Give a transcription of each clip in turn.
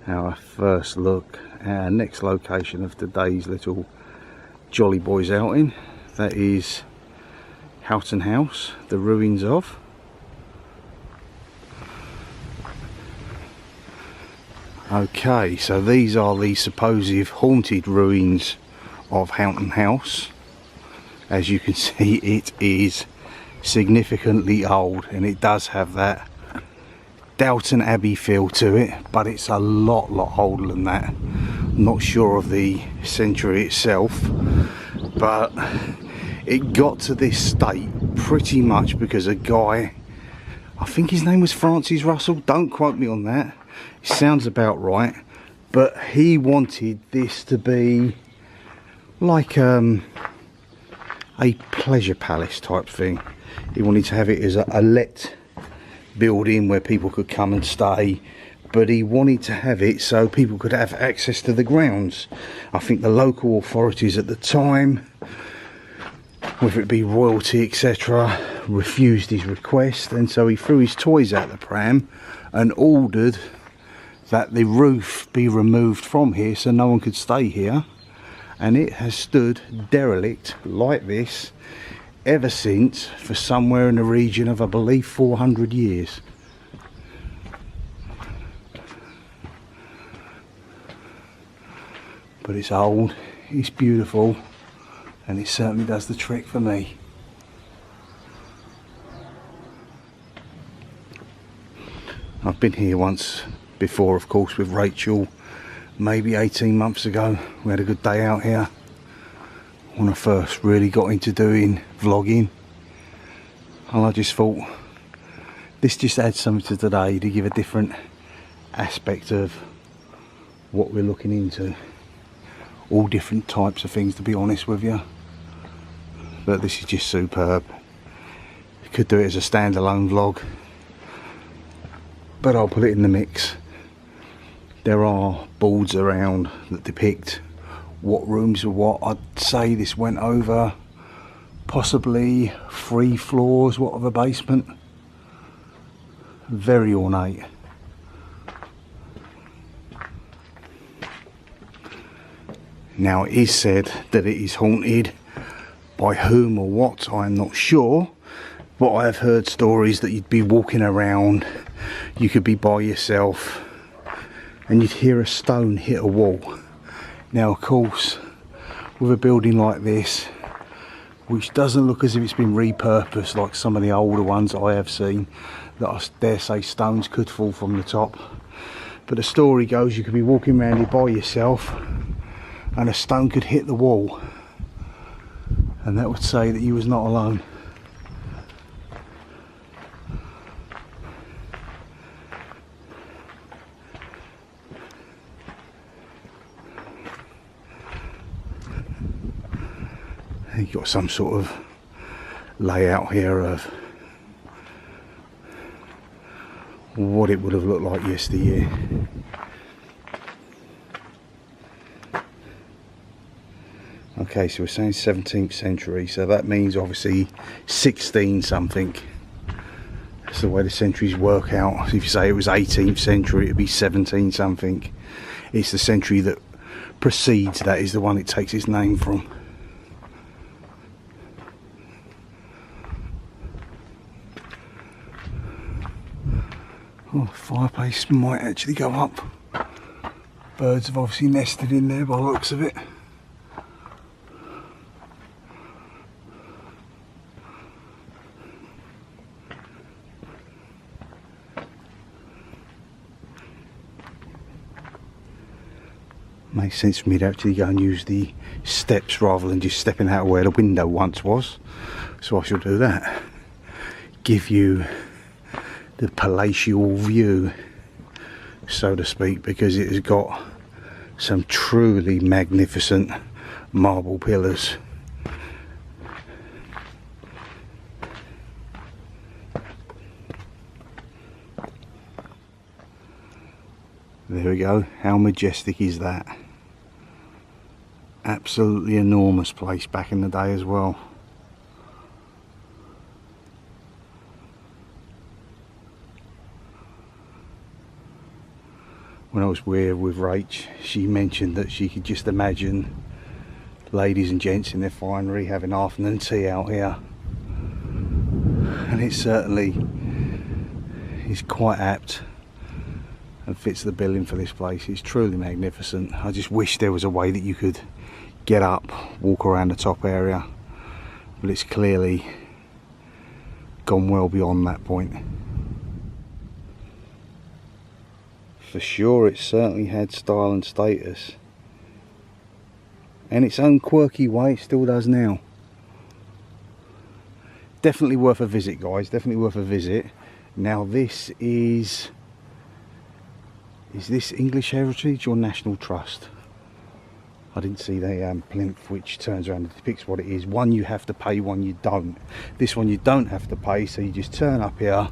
our first look at our next location of today's little Jolly Boys outing. That is Houghton House, the ruins of. Okay, so these are the supposed haunted ruins of Houghton House. As you can see, it is significantly old, and it does have that Downton Abbey feel to it, but it's a lot older than that. I'm not sure of the century itself, but it got to this state pretty much because a guy, I think his name was Francis Russell, don't quote me on that, it sounds about right, but he wanted this to be like a pleasure palace type thing. He wanted to have it as a let building where people could come and stay, but he wanted to have it so people could have access to the grounds. I think the local authorities at the time, whether it be royalty etc., refused his request, and so he threw his toys out the pram and ordered that the roof be removed from here so no one could stay here, and it has stood derelict like this ever since, for somewhere in the region of, I believe, 400 years. But it's old, it's beautiful, and it certainly does the trick for me. I've been here once before, of course, with Rachel, maybe 18 months ago. We had a good day out here when I first really got into doing vlogging, and I just thought this just adds something to today to give a different aspect of what we're looking into. All different types of things, to be honest with you, but this is just superb. You could do it as a standalone vlog, but I'll put it in the mix. There are boards around that depict what rooms are what. I'd say this went over possibly 3 floors, what of a basement. Very ornate. Now it is said that it is haunted. By whom or what, I'm not sure, but I have heard stories that you'd be walking around, you could be by yourself, and you'd hear a stone hit a wall. Now of course, with a building like this, which doesn't look as if it's been repurposed like some of the older ones I have seen, that I dare say stones could fall from the top, but the story goes you could be walking around here by yourself and a stone could hit the wall, and that would say that you was not alone. You've got some sort of layout here of what it would have looked like yesteryear. Okay, so we're saying 17th century, so that means obviously 16 something. That's the way the centuries work out. So if you say it was 18th century, it'd be 17 something. It's the century that precedes that is the one it takes its name from. Oh, the fireplace might actually go up. Birds have obviously nested in there by the looks of it. Makes sense for me to actually go and use the steps rather than just stepping out where the window once was. So I shall do that. Give you the palatial view, so to speak, because it has got some truly magnificent marble pillars. There we go. How majestic is that? Absolutely enormous place back in the day as well. when I was with Rach, she mentioned that she could just imagine ladies and gents in their finery having afternoon tea out here, and it certainly is quite apt and fits the billing for this place. It's truly magnificent. I just wish there was a way that you could get up, walk around the top area, but it's clearly gone well beyond that point. For sure, it certainly had style and status, and its own quirky way it still does now. Definitely worth a visit, guys, definitely worth a visit. Now this is this English Heritage or National Trust? I didn't see the plinth which turns around and depicts what it is. One you have to pay, one you don't. This one you don't have to pay, so you just turn up here,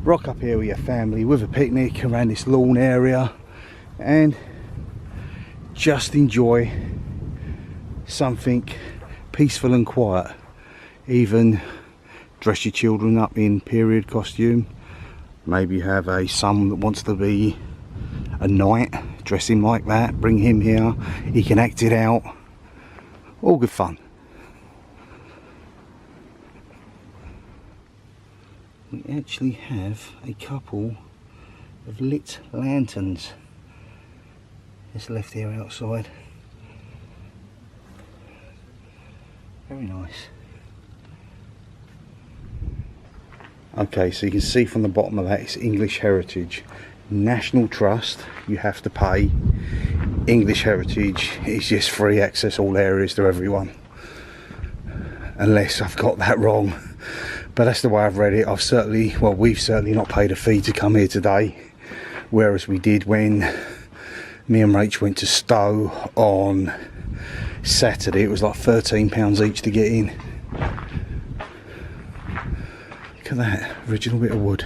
rock up here with your family with a picnic around this lawn area, and just enjoy something peaceful and quiet. Even dress your children up in period costume. Maybe you have a son that wants to be a knight, dress him like that, bring him here, he can act it out. All good fun. We actually have a couple of lit lanterns just left here outside. Very nice. Okay, so you can see from the bottom of that it's English Heritage. National Trust, you have to pay. English Heritage is just free access all areas to everyone. Unless I've got that wrong. But that's the way I've read it. We've certainly not paid a fee to come here today. Whereas we did when me and Rach went to Stowe on Saturday. It was like £13 each to get in. Look at that, original bit of wood.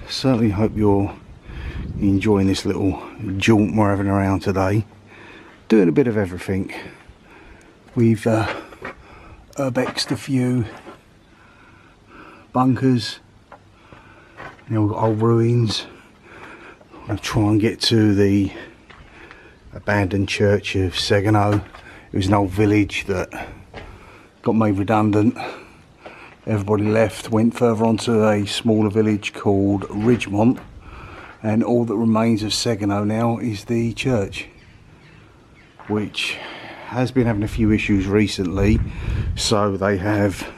Certainly hope you're enjoying this little jaunt we're having around today. Doing a bit of everything. We've urbexed a few bunkers, you know, we've got old ruins. I'll try and get to the abandoned church of Segano. It was an old village that got made redundant. Everybody left, went further on to a smaller village called Ridgemont, and all that remains of Segano now is the church, which has been having a few issues recently, so they have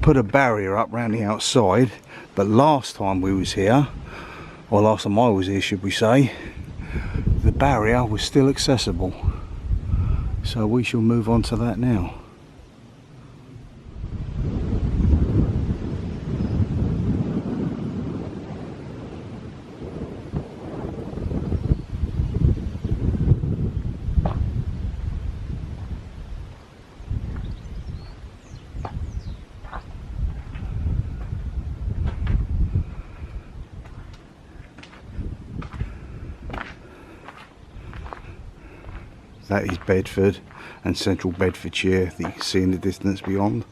put a barrier up around the outside. But last time we was here, or last time I was here should we say, the barrier was still accessible, so we shall move on to that now. That is Bedford and central Bedfordshire that you can see in the distance beyond.